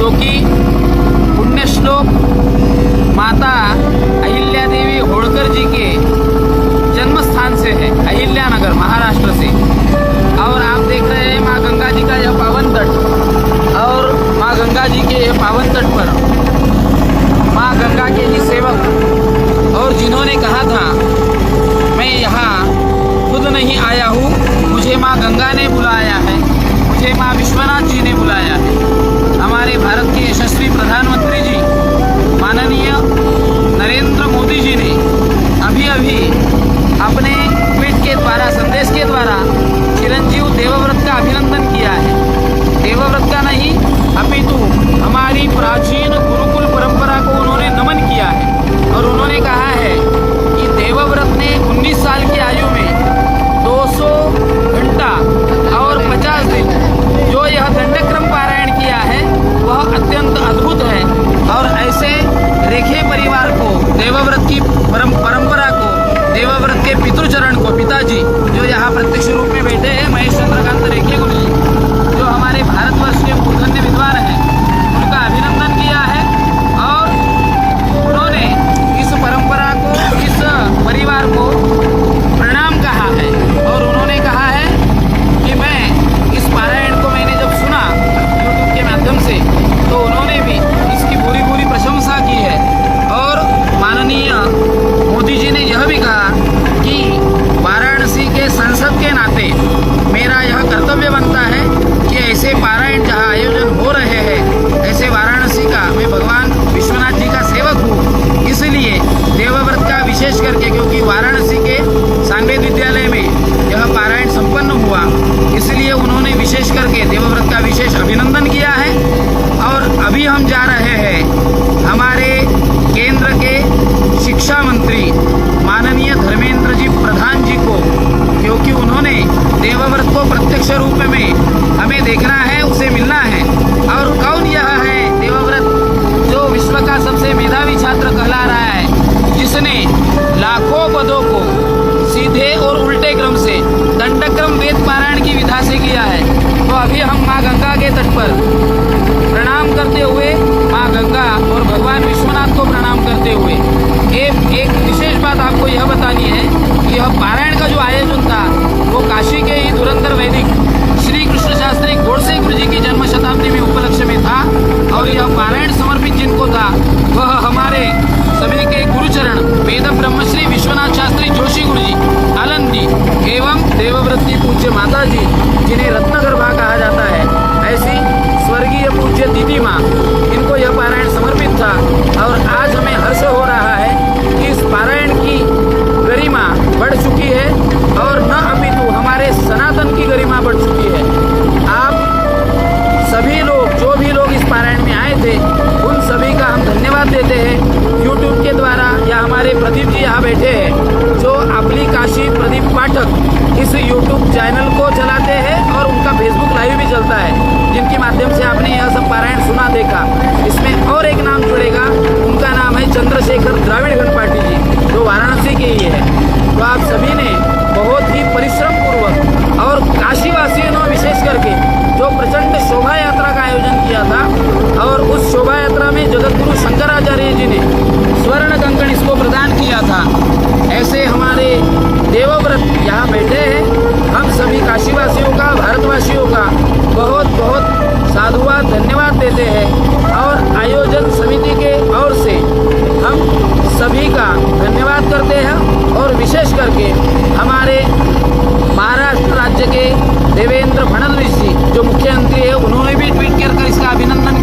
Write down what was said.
जो कि पुण्यश्लोक माता अहिल्या देवी होळकर जी के जन्म स्थान से है, अहिल्यानगर महाराष्ट्र से। और आप देख रहे हैं माँ गंगा जी का यह पावन तट, और माँ गंगा जी के यह पावन तट पर माँ गंगा के ही सेवक और जिन्होंने कहा था मैं यहाँ खुद नहीं आया हूँ, मुझे माँ गंगा ने बुलाया है, मुझे माँ विश्वनाथ जी ने बुलाया है। हमारे भारत के यशस्वी प्रधानमंत्री जी माननीय नरेंद्र मोदी जी ने अभी अभी अपने ट्वीट के द्वारा, संदेश के द्वारा चिरंजीव देवव्रत का अभिनंदन किया है। देवव्रत का नहीं अपितु हमारी प्राचीन गुरुकुल परंपरा को उन्होंने नमन किया है और उन्होंने कहा है कि देवव्रत ने 19 साल की आयु में 200 घंटा और 50 दिन जो यह दंडक्रम पारायण किया है वह अत्यंत अद्भुत है। और ऐसे रेखे परिवार को, देवव्रत की परंपरा को, देवव्रत के पितृचरण को, पिताजी जो यहाँ प्रत्यक्ष रूप में बैठे हैं, महेश चंद्रकांत रेखे गुरु जी, जो हमारे भारतवर्ष के मूर्धन्य विद्वान हैं, उनका अभिनंदन किया है। और उन्होंने इस परंपरा को, इस परिवार को प्रणाम कहा है। और उन्होंने कहा है कि मैं इस पारायण को मैंने जब सुना यूट्यूब के माध्यम से, तो उन्होंने भी इसकी पूरी पूरी प्रशंसा की है। और माननीय मोदी जी ने यह भी कहा कि वाराणसी के सांसद के नाते मेरा यह कर्तव्य बनता है कि ऐसे पारायण जहाँ आयोजन हो रहे हैं, ऐसे वाराणसी का मैं भगवान विश्वनाथ जी का सेवक हूँ, इसलिए देवव्रत का विशेष करके, क्योंकि वाराणसी के सांवेद विद्यालय में यह पारायण संपन्न हुआ, इसलिए उन्होंने विशेष करके देवव्रत का विशेष अभिनंदन किया है। और अभी हम जा रहे हैं हमारे केंद्र के शिक्षा मंत्री माननीय धर्मेंद्र जी प्रधान जी को, क्योंकि उन्होंने देवव्रत को प्रत्यक्ष रूप में हमें देखना है, उसे मिलना है। और कौन यह है देवव्रत जो विश्व का सबसे मेधावी छात्र कहला रहा है, जिसने लाखों पदों को सीधे और उल्टे क्रम से दंडक्रम वेद पारायण की विधा से किया है। तो अभी हम माँ गंगा के तट पर प्रणाम करते हुए, माँ गंगा और भगवान विश्वनाथ को प्रणाम करते हुए एक विशेष बात आपको यह बतानी है कि यह पारायण का जो आयोजन था वो काशी के ही धुरंधर वैदिक श्री कृष्ण शास्त्री गोडसे गुरु जी की जन्म शताब्दी में उपलक्ष्य में था। और यह पारायण समर्पित जिनको था वह हमारे सभी के गुरुचरण वेद ब्रह्मश्री विश्वनाथ शास्त्री जोशी गुरु जी आलंदी एवं देवव्रत की पूज्य माता जी, जिन्हें रत्नगर्भा कहा जाता है, ऐसी स्वर्गीय पूज्य दीदी माँ, इनको यह पारायण समर्पित था। और आज हमें हर्ष हो रहा है कि इस पारायण की गरिमा बढ़ चुकी है और न अपितु हमारे सनातन की गरिमा बढ़ चुकी है। आप सभी लोग, जो भी लोग इस पारायण में आए थे, उन सभी का हम धन्यवाद देते हैं यूट्यूब के द्वारा, या हमारे प्रदीप जी यहाँ बैठे हैं जो अपनी काशी प्रदीप पाठक इस यूट्यूब चैनल को चलाते हैं और उनका फेसबुक लाइव भी चलता है, जिनके माध्यम से आपने यह सब पारायण सुना देखा। इसमें और एक नाम जुड़ेगा, उनका नाम है चंद्रशेखर द्राविड़ गणपाटी जी, जो वाराणसी के ही है। तो आप सभी ने बहुत ही परिश्रम पूर्वक और काशीवासियों ने विशेष करके जो प्रचंड शोभा यात्रा का आयोजन किया था, और उस शोभा यात्रा में जगतगुरु शंकराचार्य जी ने स्वर्ण कंकण इसको प्रदान किया था। ऐसे हमारे देवव्रत यहाँ बैठे हैं। हम सभी काशीवासियों का, भारतवासियों का बहुत बहुत साधुवाद, धन्यवाद देते हैं। और आयोजन समिति के ओर से हम सभी का धन्यवाद करते हैं। और विशेष करके हमारे महाराष्ट्र राज्य के देवेंद्र फडणवीस जी जो मुख्यमंत्री है, उन्होंने भी ट्वीट कर इसका अभिनंदन